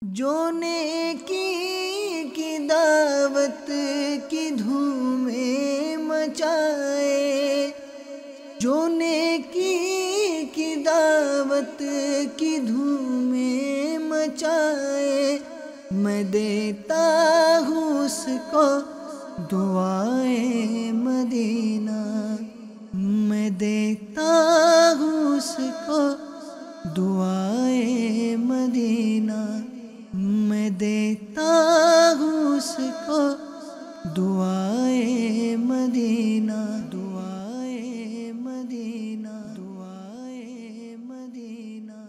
جو نیکی کی دعوت کی دھومیں مچائے، جو نیکی کی دعوت کی دھومیں مچائے، میں دیتا ہوں اس کو دعائے مدینہ، میں دیتا ہوں اس کو دعائے مدینہ، میں دیتا ہوں اس کو دعائے مدینہ، دعائے مدینہ، دعائے مدینہ۔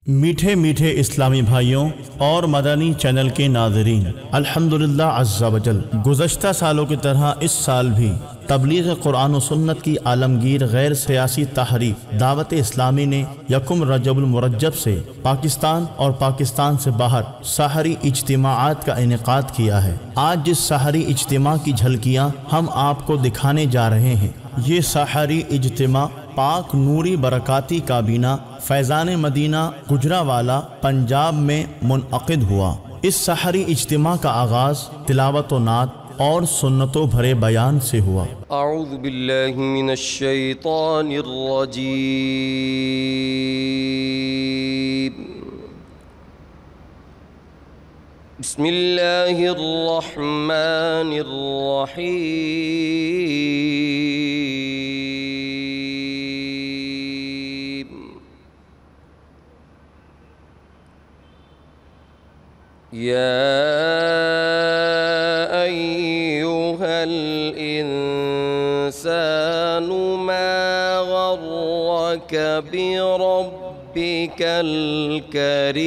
میٹھے میٹھے اسلامی بھائیوں اور مدنی چینل کے ناظرین، الحمدللہ عز و جل گزشتہ سالوں کی طرح اس سال بھی تبلیغ قرآن و سنت کی عالمگیر غیر سیاسی تحریک دعوت اسلامی نے یکم رجب المرجب سے پاکستان اور پاکستان سے باہر سحری اجتماعات کا انعقاد کیا ہے۔ آج جس سحری اجتماع کی جھلکیاں ہم آپ کو دکھانے جا رہے ہیں، یہ سحری اجتماع پاک نوری برکاتی کابینہ فیضان مدینہ گجرانوالہ پنجاب میں منعقد ہوا۔ اس سحری اجتماع کا آغاز تلاوت و نعت اور سنتوں بھرے بیان سے ہوا۔ اعوذ باللہ من الشیطان الرجیم، بسم اللہ الرحمن الرحیم، یا الإنسان ما غرك بربك الكريم،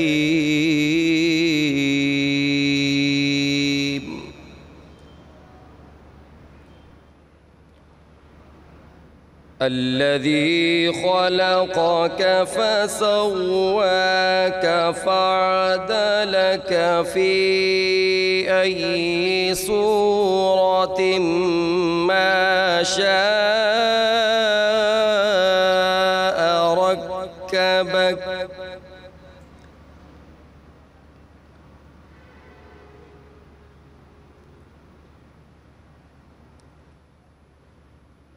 الذي خلقك فسواك فعدلك في أي صورة ما شاء ركبك،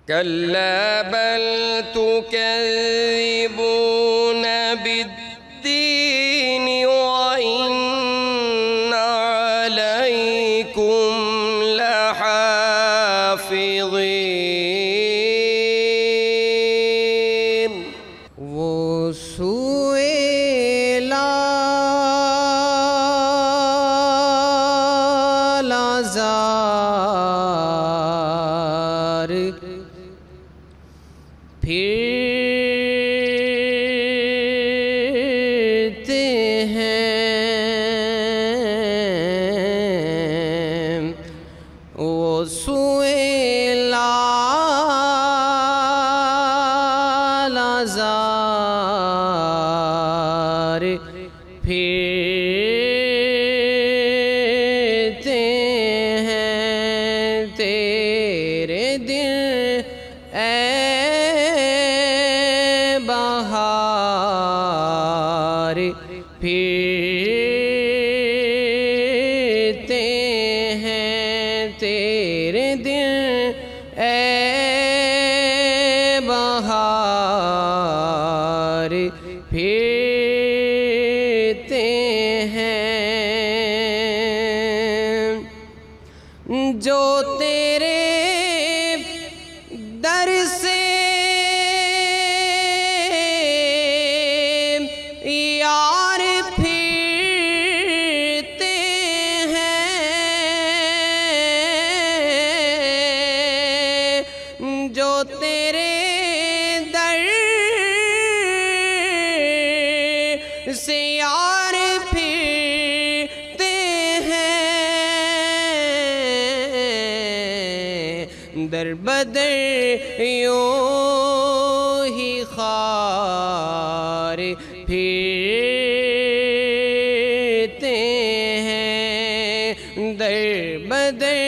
كلا بل تكذبون بالدين وإن عليكم لحافظين، وہ سوئے لازار پھرتے ہیں، وہ سوئے لازار پھرتے ہیں، تیرے دل اے بہار پھرتے ہیں، تیرے دل اے بہار پھرتے ہیں، جو تیرے در سے یار پھرتے ہیں، جو تیرے در سے یار پھرتے ہیں، در بدر یوں ہی خار پھرتے ہیں، در بدر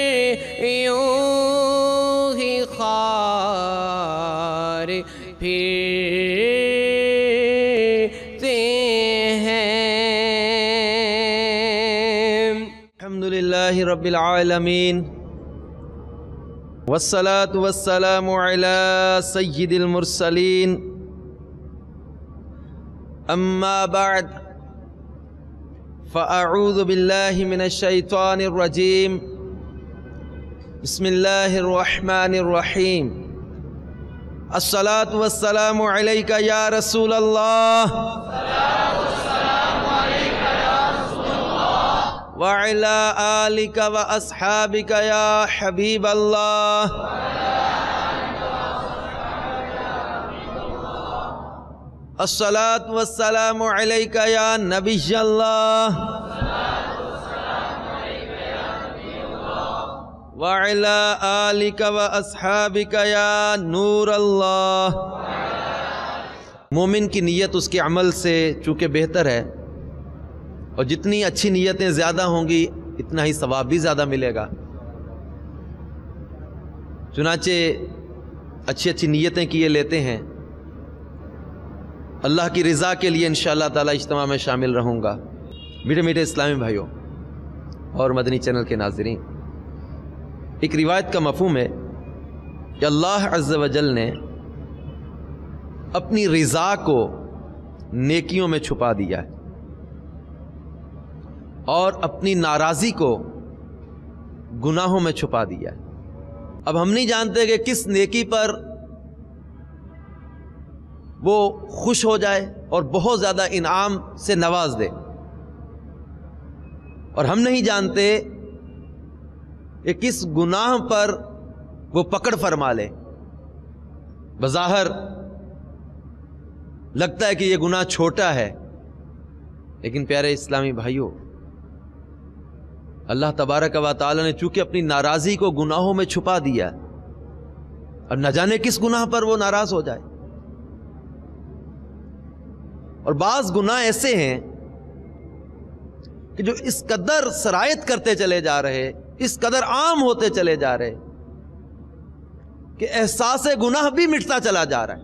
یوں ہی خار پھرتے ہیں۔ للہ رب العالمین والصلاة والسلام علی سید المرسلین اما بعد فاعوذ باللہ من الشیطان الرجیم بسم اللہ الرحمن الرحیم الصلاة والسلام علیکہ یا رسول اللہ وعلی آلک و اصحابک یا حبیب اللہ الصلاة والسلام علیکہ یا نبی اللہ وعلی آلک و اصحابک یا نور اللہ۔ مومن کی نیت اس کے عمل سے چونکہ بہتر ہے، اور جتنی اچھی نیتیں زیادہ ہوں گی اتنا ہی ثواب بھی زیادہ ملے گا۔ چنانچہ اچھی اچھی نیتیں کیے لیتے ہیں، اللہ کی رضا کے لیے انشاءاللہ تعالی اجتماع میں شامل رہوں گا۔ میٹھے میٹھے اسلامی بھائیوں اور مدنی چینل کے ناظرین، ایک روایت کا مفہوم ہے کہ اللہ عز و جل نے اپنی رضا کو نیکیوں میں چھپا دیا ہے اور اپنی ناراضی کو گناہوں میں چھپا دیا ہے۔ اب ہم نہیں جانتے کہ کس نیکی پر وہ خوش ہو جائے اور بہت زیادہ انعام سے نواز دے، اور ہم نہیں جانتے کہ کس گناہ پر وہ پکڑ فرما لے۔ بظاہر لگتا ہے کہ یہ گناہ چھوٹا ہے، لیکن پیارے اسلامی بھائیوں، اللہ تبارک و تعالی نے چونکہ اپنی ناراضی کو گناہوں میں چھپا دیا، اور نہ جانے کس گناہ پر وہ ناراض ہو جائے۔ اور بعض گناہ ایسے ہیں کہ جو اس قدر سرایت کرتے چلے جا رہے، اس قدر عام ہوتے چلے جا رہے کہ احساس گناہ بھی مٹتا چلا جا رہا ہے۔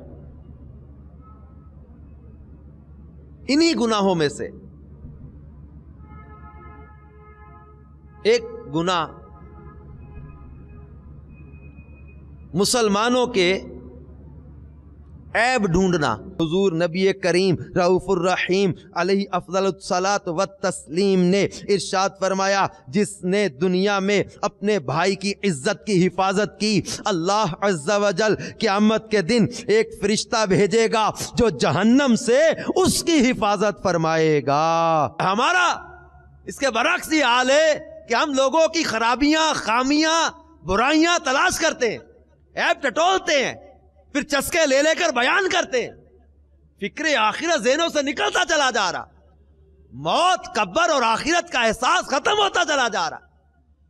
انہی گناہوں میں سے ایک گناہ مسلمانوں کے عیب ڈھونڈنا۔ حضور نبی کریم رؤوف الرحیم علیہ افضل الصلاۃ والتسلیم نے ارشاد فرمایا، جس نے دنیا میں اپنے بھائی کی عزت کی حفاظت کی، اللہ عز و جل قیامت کے دن ایک فرشتہ بھیجے گا جو جہنم سے اس کی حفاظت فرمائے گا۔ ہمارا اس کے برعکس یہ حال ہے کہ ہم لوگوں کی خرابیاں، خامیاں، برائیاں تلاش کرتے ہیں، عیب ٹٹولتے ہیں، پھر چسکے لے لے کر بیان کرتے ہیں۔ فکر آخرت ذہنوں سے نکلتا چلا جا رہا، موت، قبر اور آخرت کا احساس ختم ہوتا چلا جا رہا۔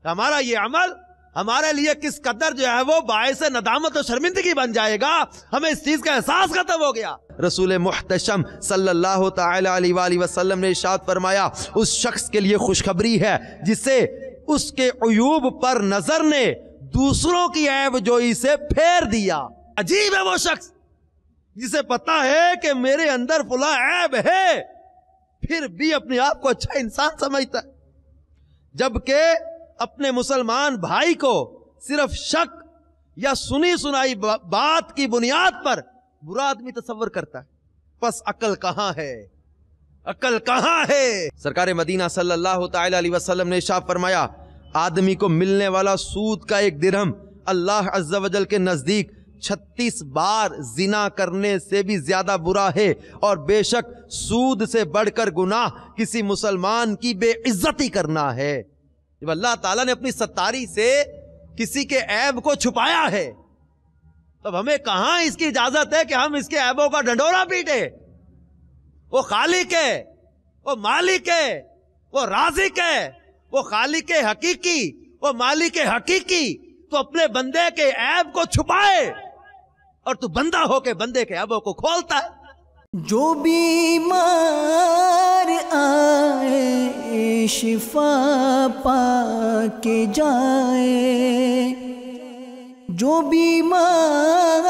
ہمارا یہ عمل ہمارے لیے کس قدر جو ہے وہ باعث ندامت و شرمندگی بن جائے گا، ہمیں اس چیز کا احساس ختم ہو گیا۔ رسول محتشم صلی اللہ تعالی علیہ وآلہ وسلم نے ارشاد فرمایا، اس شخص کے لیے خوشخبری ہے جسے اس کے عیوب پر نظر نے دوسروں کی عیب جوئی سے پھیر دیا۔ عجیب ہے وہ شخص جسے پتا ہے کہ میرے اندر فلاں عیب ہے، پھر بھی اپنے آپ کو اچھا انسان سمجھتا ہے، جبکہ اپنے مسلمان بھائی کو صرف شک یا سنی سنائی بات کی بنیاد پر برا آدمی تصور کرتا ہے۔ پس عقل کہاں ہے؟ عقل کہاں ہے؟ سرکار مدینہ صلی اللہ تعالی علیہ وسلم نے ارشاد فرمایا، آدمی کو ملنے والا سود کا 1 درہم اللہ عز و جل کے نزدیک 36 بار زنا کرنے سے بھی زیادہ برا ہے، اور بے شک سود سے بڑھ کر گناہ کسی مسلمان کی بے عزتی کرنا ہے۔ جب اللہ تعالیٰ نے اپنی ستاری سے کسی کے عیب کو چھپایا ہے، تب ہمیں کہاں اس کی اجازت ہے کہ ہم اس کے عیبوں کا ڈنڈورا پیٹے؟ وہ خالق ہے، وہ مالک ہے، وہ رازق ہے، وہ خالق حقیقی، وہ مالک حقیقی، تو اپنے بندے کے عیب کو چھپائے، اور تو بندہ ہو کے بندے کے عیبوں کو کھولتا ہے۔ جو بیمار آئے شفا پا کے جائے، جو بیمار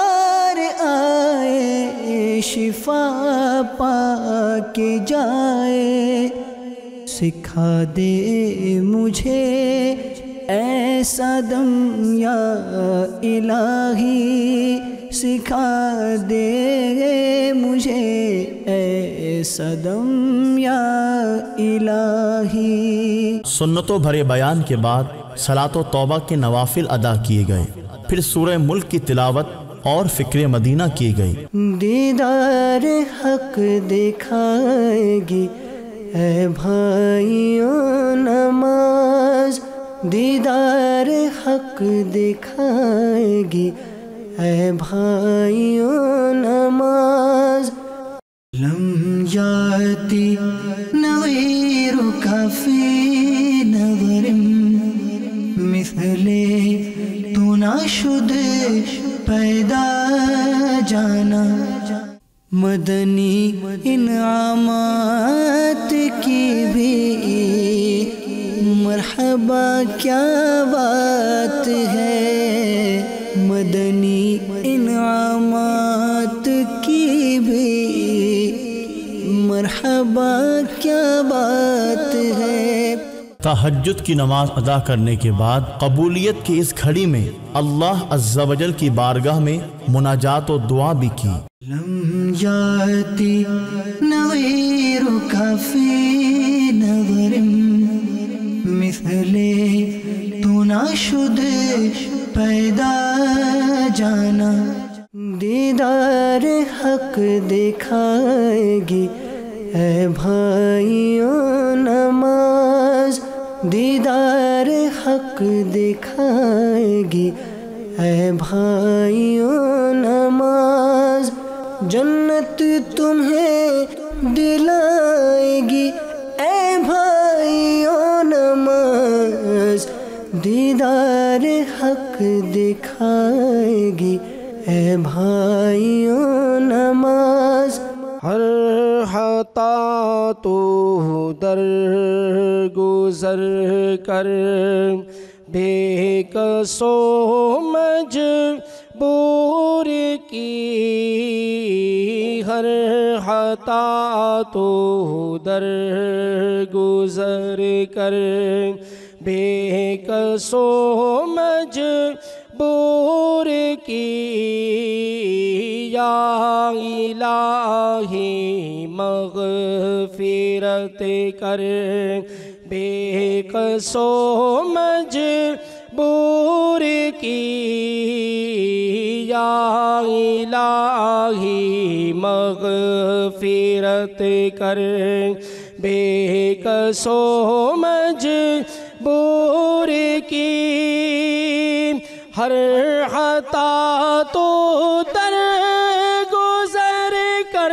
آئے شفا پا کے جائے، سکھا دکھا دے مجھے ایسا دم یا الہی، سکھا دے مجھے ایسا دم یا الہی۔ سنتوں بھرے بیان کے بعد صلاۃ و توبہ کے نوافل ادا کیے گئے، پھر سورہ ملک کی تلاوت اور فکر مدینہ کی گئی۔ دیدار حق دکھائے گی اے بھائیوں نماز، دیدار حق دکھائے گی اے بھائیوں نماز۔ لم یاتی نغیرک فی نظر مثل تو نہ شد پیدا جانا، مدنی انعامات کی بھی مرحبا کیا بات ہے، مدنی انعامات کی بھی مرحبا کیا بات ہے۔ تہجد کی نماز ادا کرنے کے بعد قبولیت کی اس گھڑی میں اللہ عز و جل کی بارگاہ میں مناجات و دعا بھی کی۔ لم یاتی نغیرک فی نظر مثل تو نہ شد پیدا جانا، دیدار حق دکھائے گی اے بھائیوں نماز، دیدار حق دکھائے گی اے بھائیوں نماز، جنت تمہیں دلائے گی اے بھائیوں نماز، دیدار حق دکھائے گی اے بھائیوں نماز۔ ہر خطا تو در گزر کر بے کس و مجبور کی، ہر خطا تو در گزر کر بے کس و مجبور کی، یا الہی مغفرت کر بے کس و مجبور کی، یا الہی مغفرت کر بے کس و مجبور کی، ہر خطا تو در گزر کر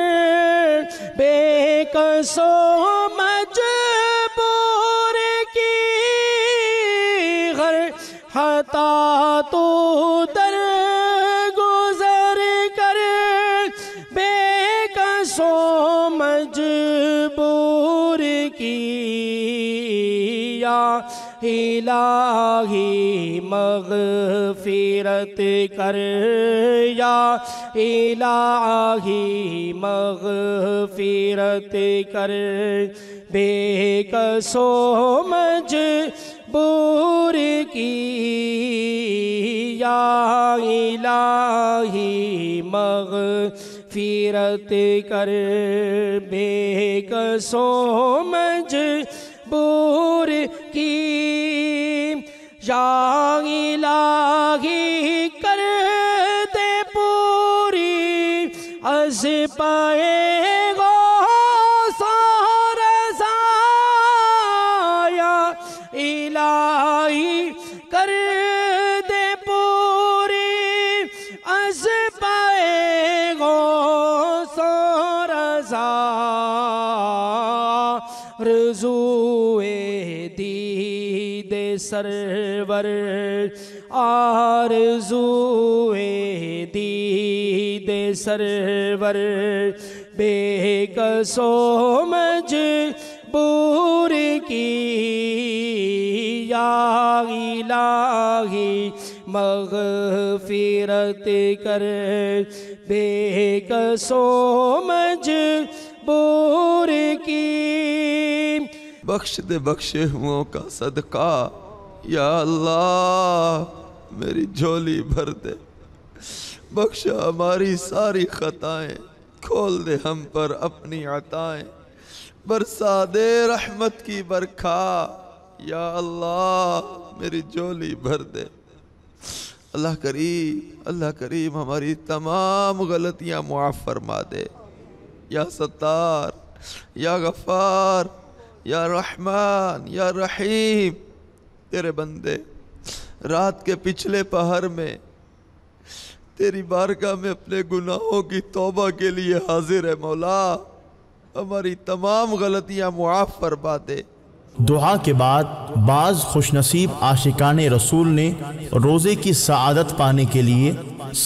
بے کس و مجبور کی، ہر خطا تو در گزر کر بے کس و مجبور کی، یا الہی مغفرت کر، یا الہی مغفرت کر بے کس و مجبور کی، یا الہی مغفرت کر بے کس و مجبور کی، یا الہی کر دے پوری از پائے غوث و رضا، یا الہی کر دے پوری از پائے غوث و رضا، رضوئے دید سرور آرزوئے دید سرور بے کس و مجبور کی، یا الہی مغفرت کر بے کس و مجبور کی، بخش دے بخشے ہوں کا صدقہ، یا اللہ میری جھولی بھر دے، بخش ہماری ساری خطائیں، کھول دے ہم پر اپنی عطائیں، برسا دے رحمت کی برکھا، یا اللہ میری جھولی بھر دے۔ اللہ کریم ہماری تمام غلطیاں معاف فرما دے، یا ستار، یا غفار، یا رحمان، یا رحیم۔ تیرے بندے رات کے پچھلے پہر میں تیری بارگاہ میں اپنے گناہوں کی توبہ کے لیے حاضر ہے مولا، ہماری تمام غلطیاں معاف فرما دے۔ دعا کے بعد بعض خوش نصیب عاشقان رسول نے روزے کی سعادت پانے کے لیے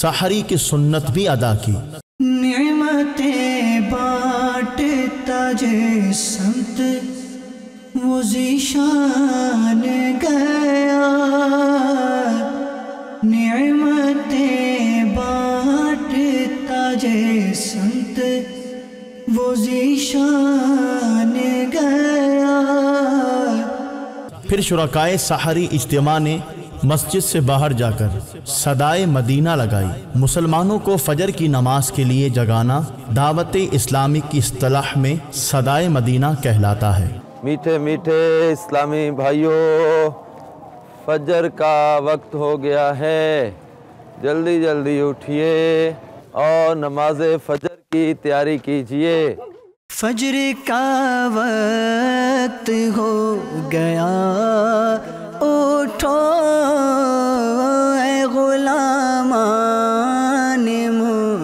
سحری کی سنت بھی ادا کی۔ نعمتیں بانٹتا جے سمت وہ ذیشان گیا، نعمتیں بانٹتا جے سمت وہ ذیشان گیا۔ پھر شرکائے سحری اجتماع نے مسجد سے باہر جا کر صدائے مدینہ لگائی۔ مسلمانوں کو فجر کی نماز کے لیے جگانا دعوت اسلامی کی اصطلاح میں صدائے مدینہ کہلاتا ہے۔ میٹھے میٹھے اسلامی بھائیوں، فجر کا وقت ہو گیا ہے، جلدی جلدی اٹھیے اور نماز فجر کی تیاری کیجیے۔ فجر کا وقت ہو گیا، اٹھو اے غلامان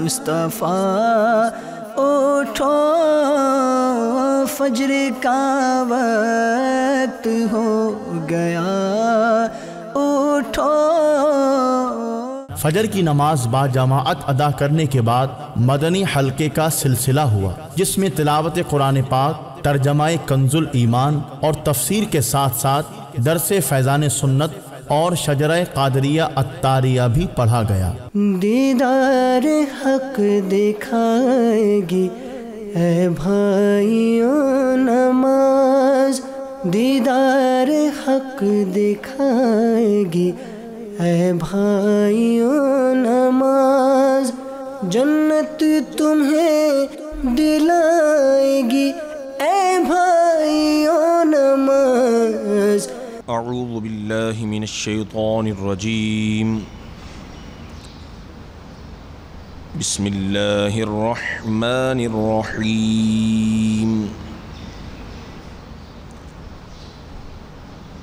مصطفیٰ، اٹھو فجر کا وقت ہو گیا، اٹھو۔ فجر کی نماز با جماعت ادا کرنے کے بعد مدنی حلقے کا سلسلہ ہوا، جس میں تلاوت قرآن پاک، ترجمہ کنز الایمان اور تفسیر کے ساتھ ساتھ درس فیضان سنت اور شجرہ قادریہ الطاریہ بھی پڑھا گیا۔ دیدار حق دکھائے گی اے بھائیوں نماز، دیدار حق دکھائے گی اے بھائیوں نماز، جنت تمہیں دلائے گی اے بھائیوں نماز۔ اعوذ باللہ من الشیطان الرجیم، بسم اللہ الرحمن الرحیم۔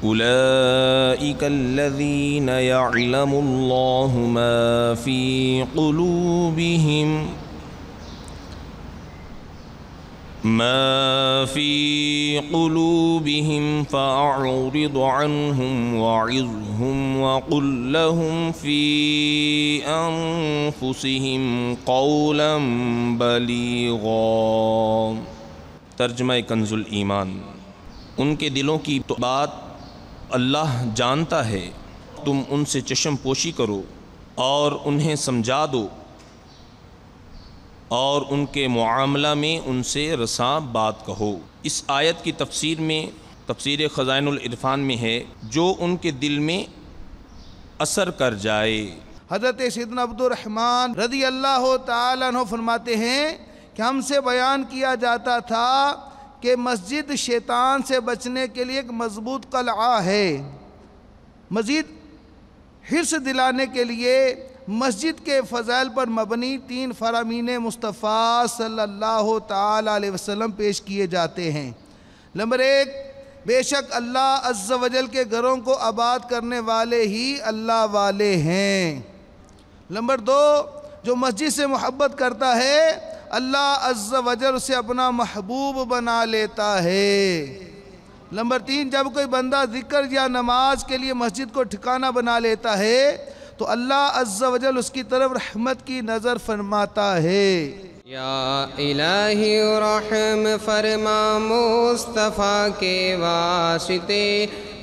اولئک الذین یعلم اللہ ما فی قلوبہم فأعرض عنہم وعظہم وقل لہم فی انفسہم قولا بلیغا۔ ترجمہ کنز الایمان۔ ان کے دلوں کی تو بات اللہ جانتا ہے، تم ان سے چشم پوشی کرو اور انہیں سمجھا دو، اور ان کے معاملہ میں ان سے رساں بات کہو۔ اس آیت کی تفسیر میں، تفسیر خزائن العرفان میں ہے، جو ان کے دل میں اثر کر جائے۔ حضرت سیدنا عبد الرحمن رضی اللہ تعالیٰ عنہ فرماتے ہیں کہ ہم سے بیان کیا جاتا تھا کہ مسجد شیطان سے بچنے کے لیے ایک مضبوط قلعہ ہے۔ مزید حرص دلانے کے لیے مسجد کے فضائل پر مبنی 3 فرامین مصطفیٰ صلی اللہ تعالیٰ علیہ وسلم پیش کیے جاتے ہیں۔ نمبر 1، بے شک اللہ عز و جل کے گھروں کو آباد کرنے والے ہی اللہ والے ہیں۔ نمبر 2، جو مسجد سے محبت کرتا ہے اللہ عز و جل اسے اپنا محبوب بنا لیتا ہے۔ نمبر 3، جب کوئی بندہ ذکر یا نماز کے لیے مسجد کو ٹھکانہ بنا لیتا ہے تو اللہ عز و جل اس کی طرف رحمت کی نظر فرماتا ہے۔ یا الہی رحم فرما مصطفیٰ کے واسطے،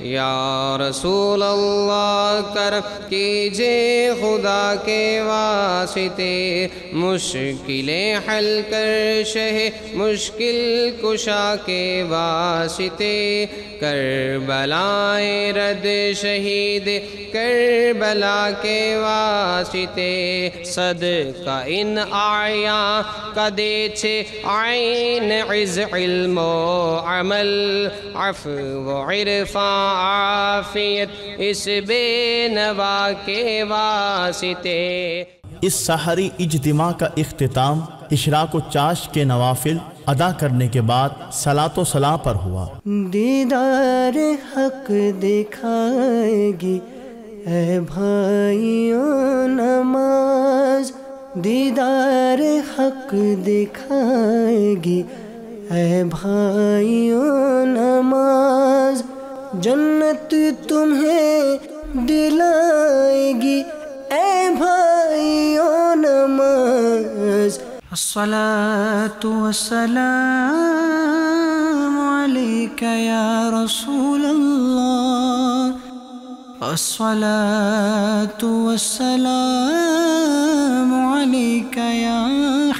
یا رسول اللہ کرم کیجئے خدا کے واسطے، مشکلیں حل کر شہ مشکل کشا کے واسطے، کربلائے رد شہید کربلا کے واسطے، صدقہ ان آیاں کا دے چھے عین عز علم و عمل، عفو و عرفاں عافیت اس بے نوا کے واسطے۔ اس سحری اجتماع کا اختتام اشراق و چاشت کے نوافل ادا کرنے کے بعد صلاۃ و سلام پر ہوا۔ دیدار حق دکھائے گی اے بھائیوں نماز، دیدار حق دکھائے گی اے بھائیوں نماز، جنت تمہیں دلائے گی اے بھائیوں نماز۔ الصلاة والسلام علیک یا رسول اللہ، الصلاة والسلام علیک یا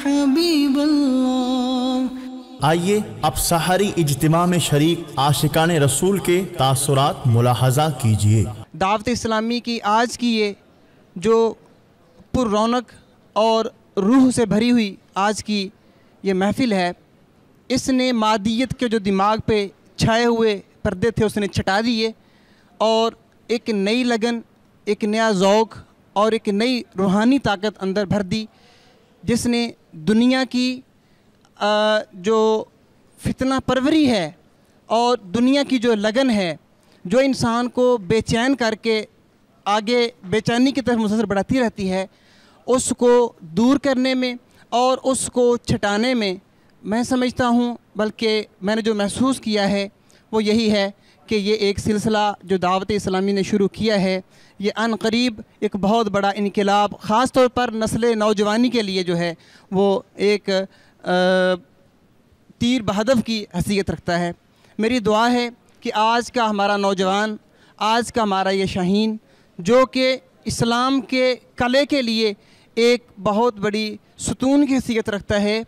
حبیب اللہ۔ آئیے اب سحری اجتماع میں شریک عاشقان رسول کے تاثرات ملاحظہ کیجیے۔ دعوت اسلامی کی آج کی یہ جو پر رونق اور روح سے بھری ہوئی آج کی یہ محفل ہے، اس نے مادیت کے جو دماغ پہ چھائے ہوئے پردے تھے اس نے چھٹا دیے، اور ایک نئی لگن، ایک نیا ذوق اور ایک نئی روحانی طاقت اندر بھر دی، جس نے دنیا کی جو فتنہ پروری ہے اور دنیا کی جو لگن ہے جو انسان کو بے چین کر کے آگے بے چینی کی طرف مسلسل بڑھاتی رہتی ہے، اس کو دور کرنے میں اور اس کو چھٹانے میں میں سمجھتا ہوں، بلکہ میں نے جو محسوس کیا ہے وہ یہی ہے کہ یہ ایک سلسلہ جو دعوت اسلامی نے شروع کیا ہے، یہ عن قریب ایک بہت بڑا انقلاب خاص طور پر نسل نوجوانی کے لیے جو ہے وہ ایک تیر بہدف کی حیثیت رکھتا ہے۔ میری دعا ہے کہ آج کا ہمارا نوجوان، آج کا ہمارا یہ شاہین جو کہ اسلام کے قلعے کے لیے ایک بہت بڑی ستون کی حیثیت رکھتا ہے،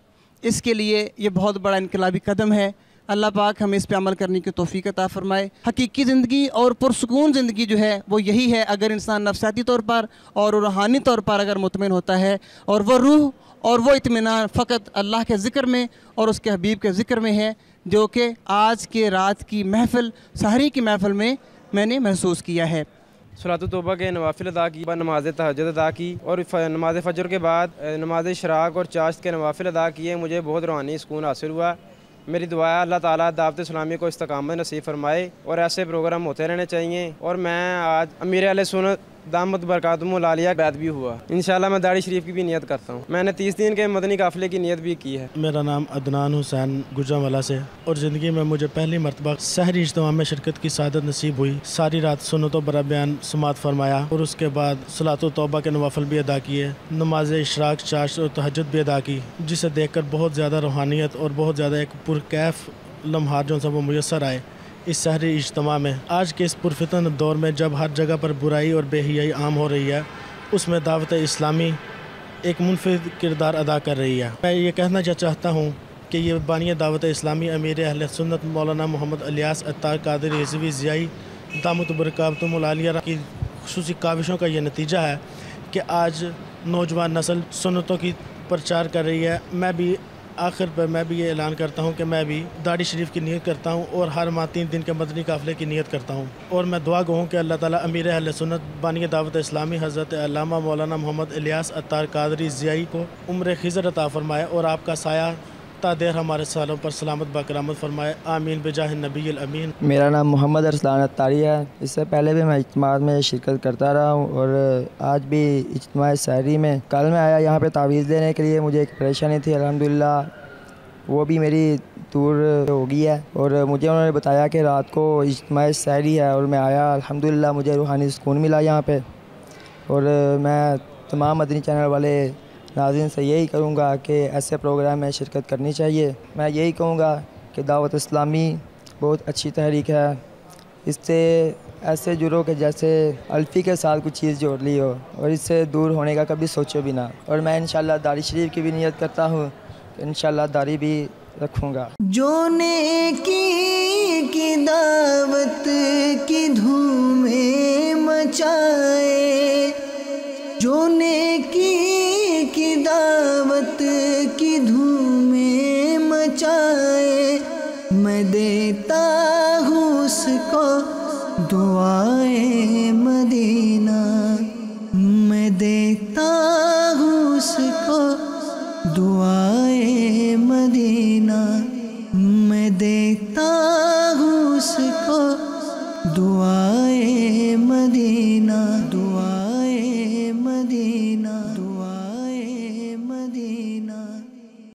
اس کے لیے یہ بہت بڑا انقلابی قدم ہے۔ اللہ پاک ہمیں اس پہ عمل کرنے کی توفیق عطا فرمائے۔ حقیقی زندگی اور پرسکون زندگی جو ہے وہ یہی ہے اگر انسان نفسیاتی طور پر اور روحانی طور پر اگر مطمئن ہوتا ہے، اور وہ روح اور وہ اطمینان فقط اللہ کے ذکر میں اور اس کے حبیب کے ذکر میں ہے، جو کہ آج کے رات کی محفل، سحری کی محفل میں نے محسوس کیا ہے۔ صلاۃ توبہ کے نوافل ادا کی، نماز تہجد ادا کی، اور نماز فجر کے بعد نماز اشراق اور چاشت کے نوافل ادا کیے، مجھے بہت روحانی سکون حاصل ہوا۔ میری دعا ہے اللہ تعالیٰ دعوت اسلامی کو استقامت نصیب فرمائے اور ایسے پروگرام ہوتے رہنے چاہیے۔ اور میں آج امیر اہل سنت دامت برکاتہم العالیہ بیعت بھی ہوا، انشاءاللہ میں داڑھی شریف کی بھی نیت کرتا ہوں۔ میں نے 30 دن کے مدنی قافلے کی نیت بھی کی ہے۔ میرا نام عدنان حسین گجرانوالہ سے، اور زندگی میں مجھے پہلی مرتبہ سحری اجتماع میں شرکت کی سعادت نصیب ہوئی۔ ساری رات سنت و برا بیان سماعت فرمایا، اور اس کے بعد صلاۃ توبہ کے نوافل بھی ادا کیے، نماز اشراق، چاشت اور تہجد بھی ادا کی، جسے دیکھ کر بہت زیادہ روحانیت اور بہت زیادہ ایک پرکیف لمحات جو سب وہ میسر آئے اس سحری اجتماع میں۔ آج کے اس پرفتن دور میں جب ہر جگہ پر برائی اور بے حیائی عام ہو رہی ہے، اس میں دعوت اسلامی ایک منفرد کردار ادا کر رہی ہے۔ میں یہ کہنا چاہتا ہوں کہ یہ بانی دعوت اسلامی امیر اہل سنت مولانا محمد الیاس عطار قادری رضوی ضیائی دامت برکاتہم العالیہ کی خصوصی کاوشوں کا یہ نتیجہ ہے کہ آج نوجوان نسل سنتوں کی پرچار کر رہی ہے۔ میں بھی آخر پر میں بھی یہ اعلان کرتا ہوں کہ میں بھی داڑھی شریف کی نیت کرتا ہوں اور ہر ماہ 3 دن کے مدنی قافلے کی نیت کرتا ہوں، اور میں دعا گو ہوں کہ اللہ تعالیٰ امیر اہل سنت بانی دعوت اسلامی حضرت علامہ مولانا محمد الیاس عطار قادری ضیائی کو عمر خضر عطا فرمائے اور آپ کا سایہ تا دیر ہمارے سالوں پر سلامت باکرامت فرمائے، آمین بجاہ النبی الامین۔ میرا نام محمد ارسلان عطاری ہے۔ اس سے پہلے بھی میں اجتماع میں شرکت کرتا رہا ہوں، اور آج بھی اجتماع سحری میں کل میں آیا یہاں پہ تعویذ دینے کے لیے۔ مجھے ایک پریشانی تھی، الحمدللہ وہ بھی میری دور ہو گئی ہے، اور مجھے انہوں نے بتایا کہ رات کو اجتماع سحری ہے، اور میں آیا، الحمدللہ مجھے روحانی سکون ملا یہاں پہ۔ اور میں تمام مدنی چینل والے ناظرین سے یہی کروں گا کہ ایسے پروگرام میں شرکت کرنی چاہیے۔ میں یہی کہوں گا کہ دعوت اسلامی بہت اچھی تحریک ہے، اس سے ایسے جڑو کہ جیسے الفی کے ساتھ کچھ چیز جوڑ لی ہو، اور اس سے دور ہونے کا کبھی سوچو بھی نہ. اور میں انشاءاللہ داڑھی شریف کی بھی نیت کرتا ہوں کہ انشاءاللہ داڑھی بھی رکھوں گا. جو نیکی کی دعوت کی دھومیں مچائے، جو نیکی کی دعوت کی دھومیں مچائے، میں دیتا ہوں اس کو دعائے مدینہ، میں دیتا ہوں اس کو دعائے مدینہ، میں دیتا ہوں اس کو دعائے مدینہ.